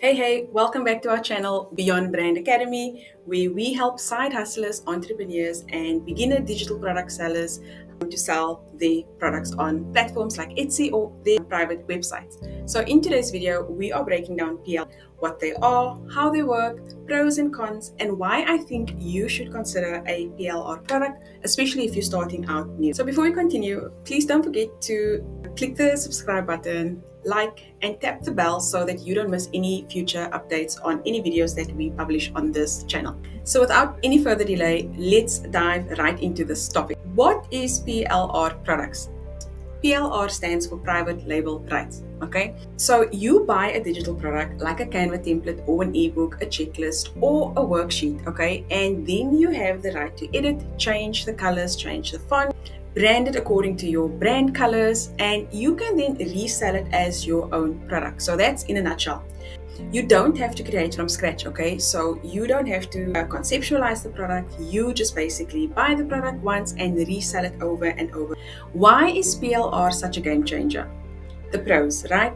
Hey, welcome back to our channel, Beyond Brand Academy, where we help side hustlers, entrepreneurs, and beginner digital product sellers to sell their products on platforms like Etsy or their private websites. So, in today's video, we are breaking down PL, what they are, how they work, pros and cons, and why I think you should consider a PLR product, especially if you're starting out new. So, before we continue, please don't forget to click the subscribe button, like, and tap the bell so that you don't miss any future updates on any videos that we publish on this channel. So without any further delay, let's dive right into this topic. What is PLR products? PLR stands for private label rights. Okay, so you buy a digital product like a Canva template or an ebook, a checklist, or a worksheet. Okay, and then you have the right to edit, change the colors, change the font, brand it according to your brand colors, and you can then resell it as your own product. So that's in a nutshell. You don't have to create from scratch, okay? So you don't have to conceptualize the product. You just basically buy the product once and resell it over and over. Why is PLR such a game changer? The pros, right?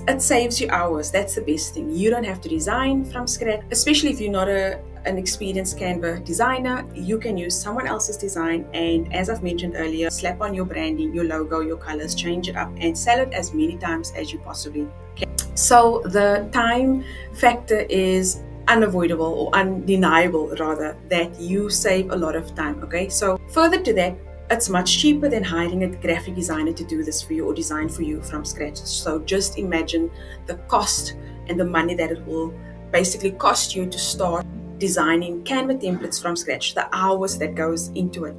It saves you hours. That's the best thing. You don't have to design from scratch, especially if you're not an experienced Canva designer. You can use someone else's design, and as I've mentioned earlier, slap on your branding, your logo, your colors, change it up, and sell it as many times as you possibly can. So the time factor is unavoidable, or undeniable rather, that you save a lot of time. Okay, so further to that, it's much cheaper than hiring a graphic designer to do this for you or design for you from scratch. So just imagine the cost and the money that it will basically cost you to start designing Canva templates from scratch, the hours that goes into it.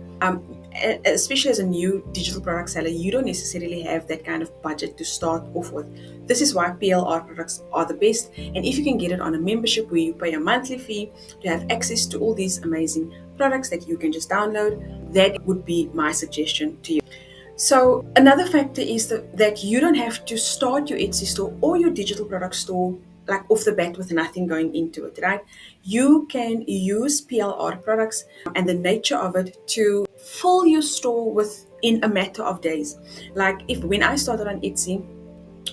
Especially as a new digital product seller, you don't necessarily have that kind of budget to start off with. This is why PLR products are the best. And if you can get it on a membership where you pay a monthly fee to have access to all these amazing products that you can just download, that would be my suggestion to you. So another factor is that you don't have to start your Etsy store or your digital product store like off the bat with nothing going into it, right? You can use PLR products and the nature of it to fill your store within a matter of days. Like if when I started on Etsy,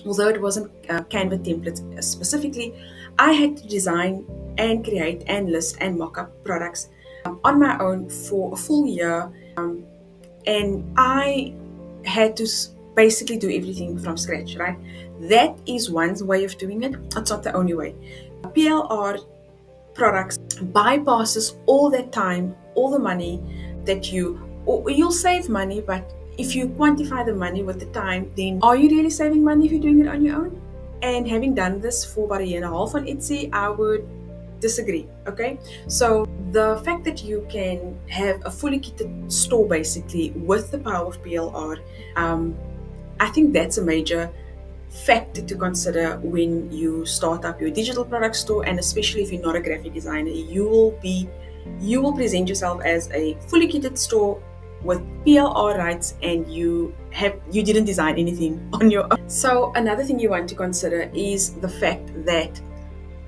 although it wasn't Canva templates specifically, I had to design and create and list and mock up products on my own for a full year. And I had to basically do everything from scratch, right? That is one way of doing it. It's not the only way. PLR products bypasses all that time, all the money that you'll save money, but if you quantify the money with the time, then are you really saving money if you're doing it on your own? And having done this for about a year and a half on Etsy, I would disagree. Okay, so the fact that you can have a fully kitted store basically with the power of PLR, I think that's a major factor to consider when you start up your digital product store. And especially if you're not a graphic designer, you will present yourself as a fully kitted store with PLR rights, and you didn't design anything on your own. So another thing you want to consider is the fact that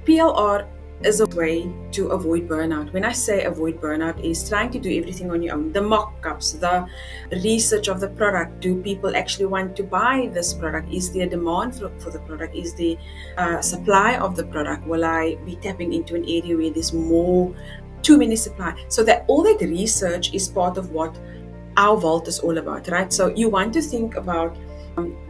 PLR is a way to avoid burnout. When I say avoid burnout, is trying to do everything on your own. The mock-ups, the research of the product. Do people actually want to buy this product? Is there demand for the product? Is there supply of the product? Will I be tapping into an area where there's too many supply? So that all that research is part of what our vault is all about, right? So you want to think about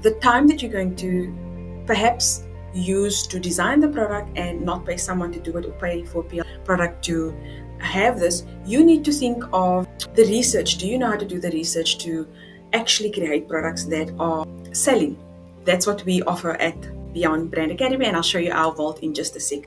the time that you're going to perhaps use to design the product and not pay someone to do it or pay for a product to have this. You need to think of the research. Do you know how to do the research to actually create products that are selling? That's what we offer at Beyond Brand Academy, and I'll show you our vault in just a sec.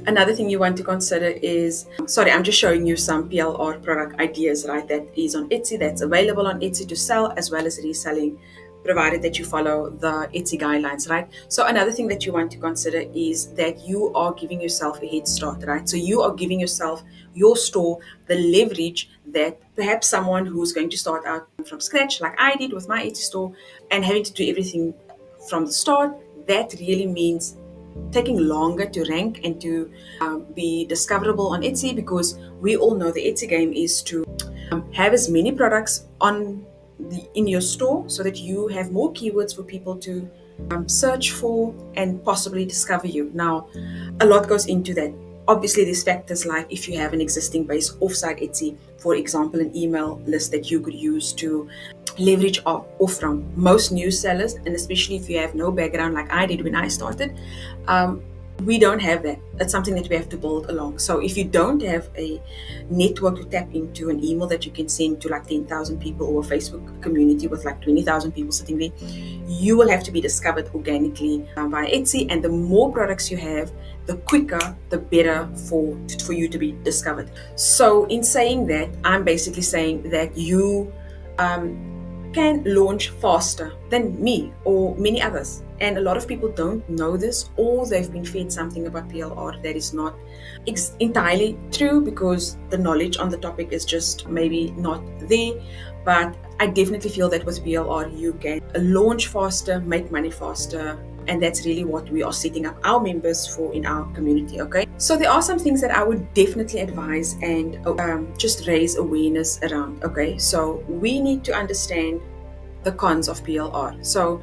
Another thing you want to consider is, I'm just showing you some PLR product ideas, right? That is on Etsy, that's available on Etsy to sell, as well as reselling, provided that you follow the Etsy guidelines, right? So another thing that you want to consider is that you are giving yourself a head start, right? So you are giving yourself, your store, the leverage that perhaps someone who's going to start out from scratch, like I did with my Etsy store, and having to do everything from the start, that really means taking longer to rank and to be discoverable on Etsy, because we all know the Etsy game is to have as many products in your store so that you have more keywords for people to search for, and possibly discover you. Now, a lot goes into that. Obviously, there's factors like if you have an existing base offsite Etsy, for example, an email list that you could use to leverage off from. Most new sellers, and especially if you have no background like I did when I started, we don't have that. It's something that we have to build along. So if you don't have a network to tap into, an email that you can send to like 10,000 people, or a Facebook community with like 20,000 people sitting there, you will have to be discovered organically via Etsy. And the more products you have, the quicker, the better for you to be discovered. So in saying that, I'm basically saying that you can launch faster than me or many others. And a lot of people don't know this, or they've been fed something about PLR that is not entirely true, because the knowledge on the topic is just maybe not there. But I definitely feel that with PLR, you can launch faster, make money faster. And that's really what we are setting up our members for in our community, okay? So there are some things that I would definitely advise and just raise awareness around, okay? So we need to understand the cons of PLR. So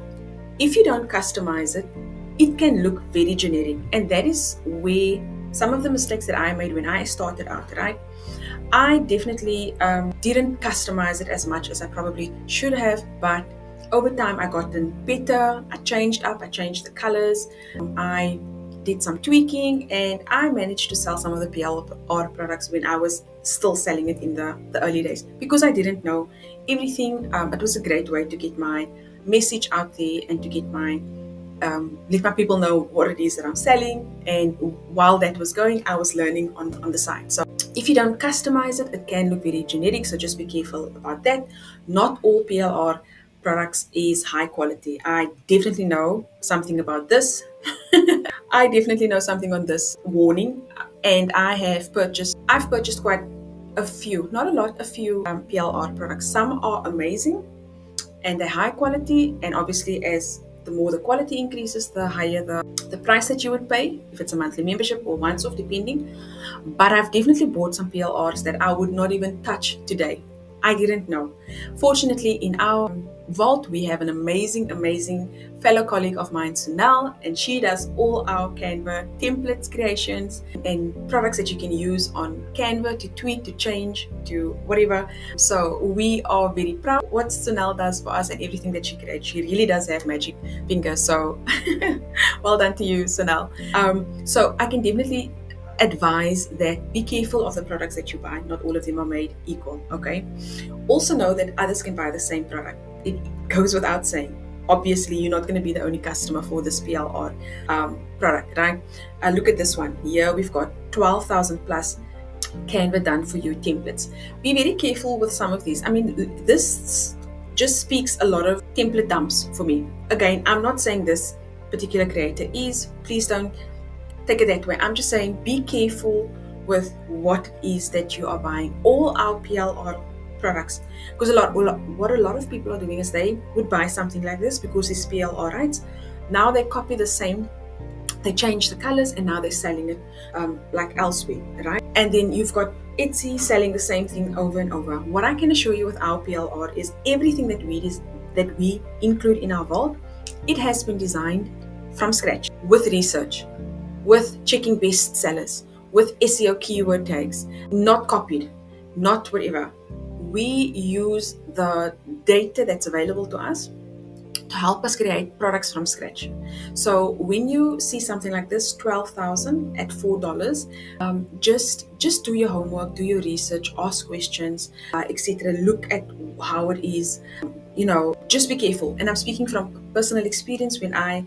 if you don't customize it, it can look very generic. And that is where some of the mistakes that I made when I started out, right? I definitely didn't customize it as much as I probably should have, but over time I gotten better. I changed the colors, I did some tweaking, and I managed to sell some of the PLR products when I was still selling it in the early days, because I didn't know everything. It was a great way to get my message out there and to get my let my people know what it is that I'm selling. And while that was going, I was learning on the side. So if you don't customize it, it can look very generic. So just be careful about that. Not all PLR products is high quality. I definitely know something about this. I definitely know something on this warning. And I've purchased quite a few, not a lot, a few PLR products. Some are amazing and they're high quality, and obviously as the more the quality increases, the higher the price that you would pay, if it's a monthly membership or once off, depending. But I've definitely bought some PLRs that I would not even touch today. I didn't know. Fortunately, in our vault, we have an amazing fellow colleague of mine, Sunal, and she does all our Canva templates creations and products that you can use on Canva to tweak, to change, to whatever. So we are very proud of what Sunal does for us and everything that she creates. She really does have magic fingers. So well done to you, Sunal. So I can definitely advise that be careful of the products that you buy. Not all of them are made equal, okay? Also know that others can buy the same product. It goes without saying. Obviously, you're not going to be the only customer for this PLR product, right? Look at this one. Here we've got 12,000 plus Canva done for you templates. Be very careful with some of these. I mean, this just speaks a lot of template dumps for me. Again, I'm not saying this particular creator is. Please don't take it that way. I'm just saying be careful with what it is that you are buying. All our PLR products, because what a lot of people are doing is they would buy something like this because it's PLR rights. Now they copy the same, they change the colors, and now they're selling it like elsewhere, right? And then you've got Etsy selling the same thing over and over. What I can assure you with our PLR is everything that we include in our vault, it has been designed from scratch, with research, with checking best sellers, with SEO keyword tags, not copied, not whatever. We use the data that's available to us to help us create products from scratch. So when you see something like this, 12,000 at $4, just do your homework, do your research, ask questions, etc. Look at how it is. Just be careful. And I'm speaking from personal experience. When I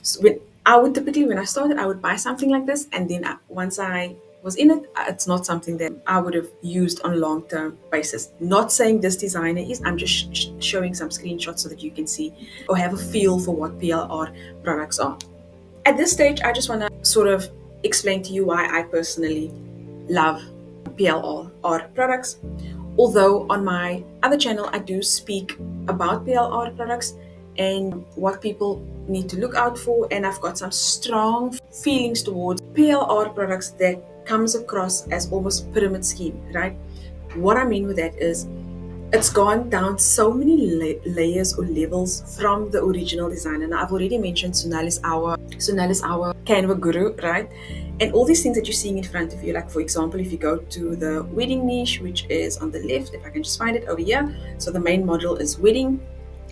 started, I would buy something like this, and then once I was in it, it's not something that I would have used on a long-term basis. Not saying this designer is, I'm just showing some screenshots so that you can see or have a feel for what PLR products are. At this stage, I just want to sort of explain to you why I personally love PLR products. Although on my other channel, I do speak about PLR products and what people need to look out for, and I've got some strong feelings towards PLR products that comes across as almost pyramid scheme, right? What I mean with that is it's gone down so many layers or levels from the original designer. Now, I've already mentioned Sunal is our Canva guru, right? And all these things that you're seeing in front of you, like for example, if you go to the wedding niche, which is on the left, if I can just find it over here. So the main module is wedding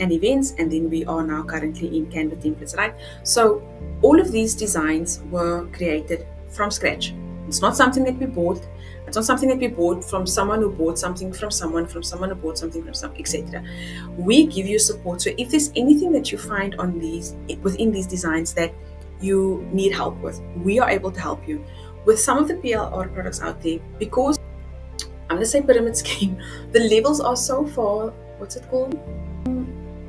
and events, and then we are now currently in Canva Templates, right? So all of these designs were created from scratch. It's not something that we bought. It's not something that we bought from someone who bought something from someone who bought something from some, etc. We give you support. So if there's anything that you find on these within these designs that you need help with, we are able to help you. With some of the PLR products out there, because I'm going to say pyramid scheme, the levels are so far, what's it called?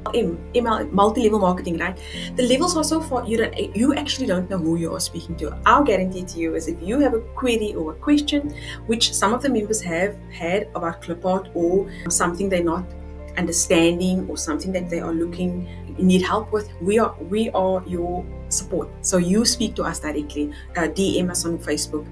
ML, multi-level marketing, right? The levels are so far, you actually don't know who you are speaking to. Our guarantee to you is if you have a query or a question, which some of the members have had about Clipart, or something they're not understanding, or something that they are need help with, we are your support. So you speak to us directly, DM us on Facebook,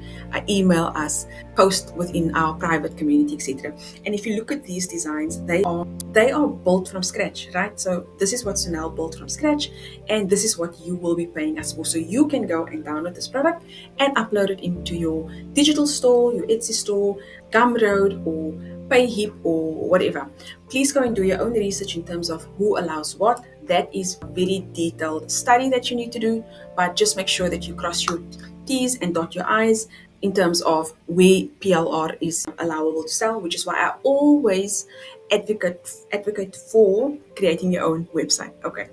email us, post within our private community, etc. And if you look at these designs, they are built from scratch, right? So this is what Sunal built from scratch, and this is what you will be paying us for. So you can go and download this product and upload it into your digital store, your Etsy store, Gumroad, or Payhip, or whatever. Please go and do your own research in terms of who allows what. That is a very detailed study that you need to do, but just make sure that you cross your T's and dot your I's in terms of where PLR is allowable to sell, which is why I always advocate for creating your own website. Okay.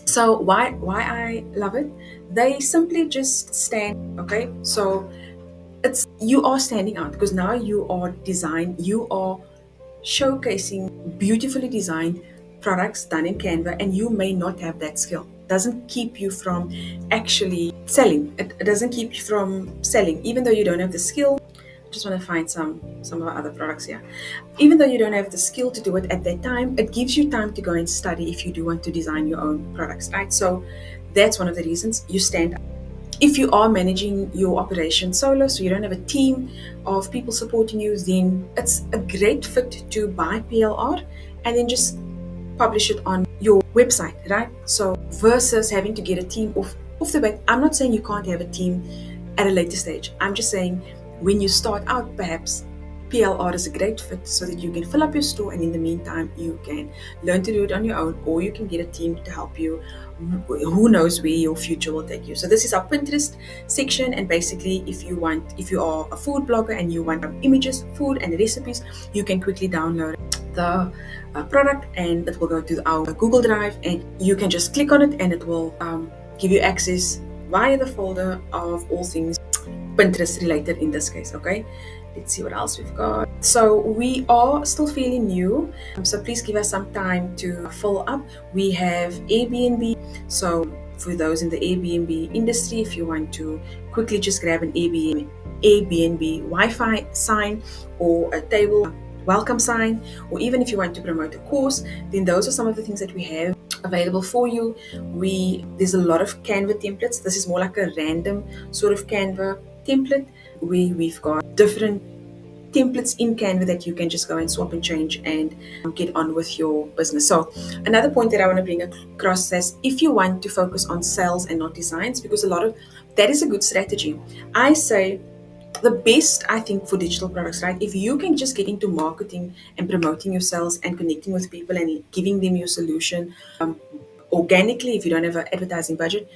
So why I love it? They simply just stand. Okay. So you are standing out because now you are showcasing beautifully designed products done in Canva, and you may not have that skill. It doesn't keep you from actually selling. It doesn't keep you from selling, even though you don't have the skill. I just want to find some of our other products here. Even though you don't have the skill to do it at that time, it gives you time to go and study if you do want to design your own products, right? So that's one of the reasons you stand out. If you are managing your operation solo, so you don't have a team of people supporting you, then it's a great fit to buy PLR and then just publish it on your website, right? So versus having to get a team off the bat. I'm not saying you can't have a team at a later stage. I'm just saying when you start out, perhaps PLR is a great fit so that you can fill up your store, and in the meantime you can learn to do it on your own, or you can get a team to help you. Who knows where your future will take you. So this is our Pinterest section, and basically if you are a food blogger and you want images, food and recipes, you can quickly download the product and it will go to our Google Drive, and you can just click on it and it will give you access via the folder of all things Pinterest related in this case. Okay, let's see what else we've got. So we are still fairly new, so please give us some time to fill up. We have Airbnb. So for those in the Airbnb industry, if you want to quickly just grab an Airbnb Wi-Fi sign or a table welcome sign, or even if you want to promote a course, then those are some of the things that we have available for you. There's a lot of Canva templates. This is more like a random sort of Canva template where we've got different templates in Canva that you can just go and swap and change and get on with your business. So another point that I want to bring across is if you want to focus on sales and not designs, because that is a good strategy. I say the best, I think, for digital products, right? If you can just get into marketing and promoting your sales and connecting with people and giving them your solution organically, if you don't have an advertising budget,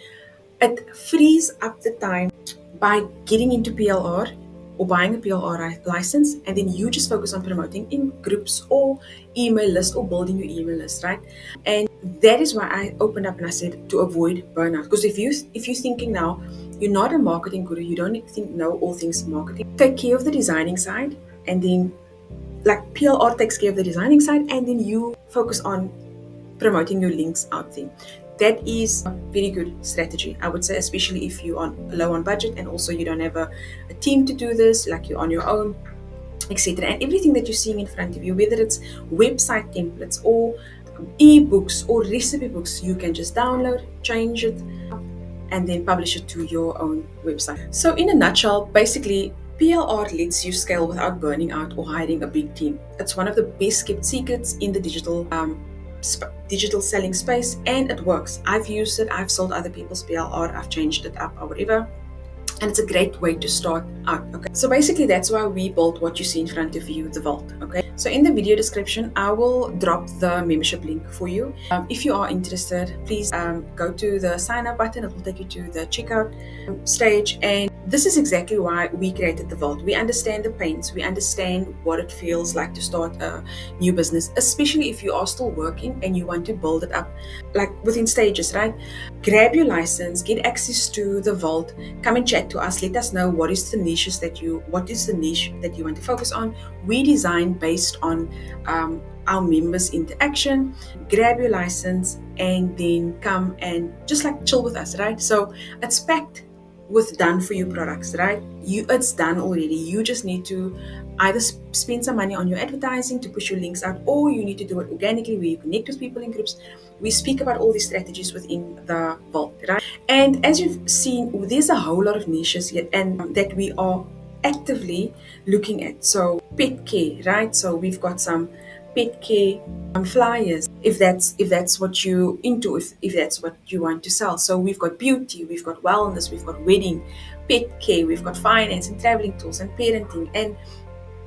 it frees up the time by getting into PLR or buying a PLR license, and then you just focus on promoting in groups or email list or building your email list, right? And that is why I opened up and I said to avoid burnout. Because if you're thinking now, you're not a marketing guru, you don't know all things marketing, take care of the designing side, and then like PLR takes care of the designing side, and then you focus on promoting your links out there. That is a very good strategy, I would say, especially if you're low on budget and also you don't have a team to do this, like you're on your own, etc. And everything that you're seeing in front of you, whether it's website templates or ebooks or recipe books, you can just download, change it, and then publish it to your own website. So in a nutshell, basically, PLR lets you scale without burning out or hiring a big team. It's one of the best kept secrets in the digital selling space, and it works. I've used it, I've sold other people's PLR, I've changed it up or whatever, and it's a great way to start out. Okay, so basically that's why we built what you see in front of you, the vault. Okay, so in the video description I will drop the membership link for you. If you are interested, please go to the sign up button. It will take you to the checkout stage, and this is exactly why we created the vault. We understand the pains, we understand what it feels like to start a new business, especially if you are still working and you want to build it up like within stages, right? Grab your license, get access to the vault, come and chat to us, let us know what is the niche that you want to focus on. We design based on our members' interaction. Grab your license and then come and just like chill with us, right? So it's packed with done for you products, right? It's done already. You just need to either spend some money on your advertising to push your links out, or you need to do it organically where you connect with people in groups. We speak about all these strategies within the vault, right? And as you've seen, there's a whole lot of niches here and that we are actively looking at. So pet care, right? So we've got some pet care flyers, if that's what you into, if that's what you want to sell. So we've got beauty, we've got wellness, we've got wedding, pet care, we've got finance and traveling tools and parenting and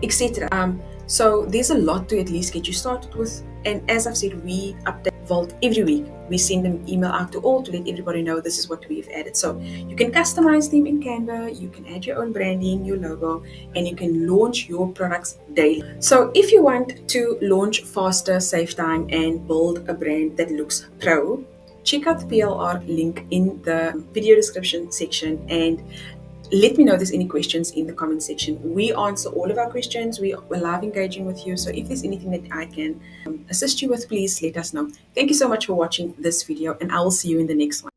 etc. So there's a lot to at least get you started with. And as I've said, we update Vault every week. We send an email out to all to let everybody know this is what we've added. So you can customize them in Canva, you can add your own branding, your logo, and you can launch your products daily. So if you want to launch faster, save time, and build a brand that looks pro, check out the PLR link in the video description section and let me know if there's any questions in the comment section. We answer all of our questions. We love engaging with you. So if there's anything that I can assist you with, please let us know. Thank you so much for watching this video, and I will see you in the next one.